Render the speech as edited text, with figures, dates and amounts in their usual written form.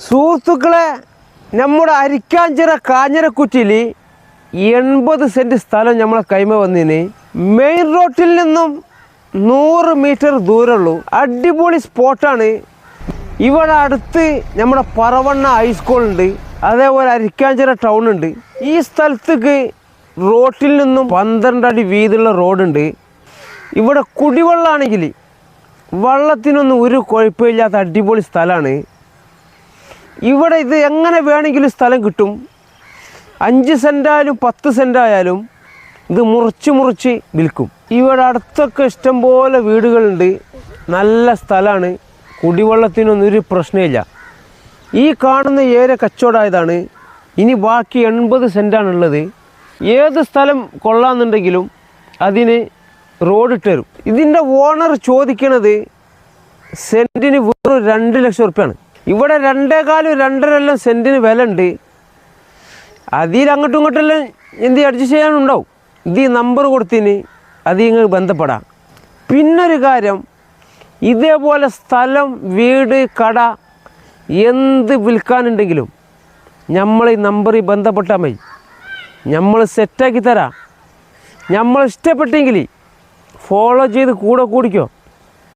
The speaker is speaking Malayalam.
സുഹൃത്തുക്കളെ, നമ്മുടെ അരിക്കാഞ്ചിറ കാഞ്ഞിരക്കുറ്റിയിൽ 80 സെൻറ്റ് സ്ഥലം നമ്മളെ കൈമ വന്നിന്. മെയിൻ റോട്ടിൽ നിന്നും 100 മീറ്റർ ദൂരമുള്ളൂ. അടിപൊളി സ്പോട്ടാണ്. ഇവിടെ അടുത്ത് നമ്മുടെ പറവണ്ണ ഹൈസ്കൂളുണ്ട്, അതേപോലെ അരിക്കാഞ്ചിറ ടൗൺ ഉണ്ട്. ഈ സ്ഥലത്തേക്ക് റോട്ടിൽ നിന്നും 12 അടി വീതിയുള്ള റോഡുണ്ട്. ഇവിടെ കുടിവെള്ളമാണെങ്കിൽ വെള്ളത്തിനൊന്നും ഒരു കുഴപ്പമില്ലാത്ത അടിപൊളി സ്ഥലമാണ്. ഇവിടെ ഇത് എങ്ങനെ വേണമെങ്കിലും സ്ഥലം കിട്ടും. 5 സെൻറ്റായാലും 10 സെൻറ്റായാലും ഇത് മുറിച്ച് വിൽക്കും. ഇവിടെ അടുത്തൊക്കെ ഇഷ്ടംപോലെ വീടുകളുണ്ട്. നല്ല സ്ഥലമാണ്. കുടിവെള്ളത്തിനൊന്നും ഒരു പ്രശ്നമില്ല. ഈ കാണുന്ന ഏരിയ കച്ചവടമായതാണ്. ഇനി ബാക്കി 80 സെൻറ്റാണുള്ളത്. ഏത് സ്ഥലം കൊള്ളാമെന്നുണ്ടെങ്കിലും അതിന് റോഡ് ഇട്ട് തരും. ഇതിൻ്റെ ഓണർ ചോദിക്കണത് സെൻറ്റിന് വെറും 2 ലക്ഷം ഉറുപ്പ്യാണ്. ഇവിടെ 2.25 സെൻറ്റിന് വില ഉണ്ട്. അതിൽ അങ്ങോട്ടും ഇങ്ങോട്ടെല്ലാം എന്ത് അഡ്ജസ്റ്റ് ചെയ്യാനുണ്ടാവും. ഇത് ഈ നമ്പർ കൊടുത്തിന് അത് ഇങ്ങനെ ബന്ധപ്പെടാം. പിന്നൊരു കാര്യം, ഇതേപോലെ സ്ഥലം, വീട്, കട എന്ത് വിൽക്കാനുണ്ടെങ്കിലും നമ്മൾ ഈ നമ്പറിൽ ബന്ധപ്പെട്ടാൽ മതി. നമ്മൾ സെറ്റാക്കി തരാം. നമ്മൾ ഇഷ്ടപ്പെട്ടെങ്കിൽ ഫോളോ ചെയ്ത് കൂടെ കൂടിക്കോ.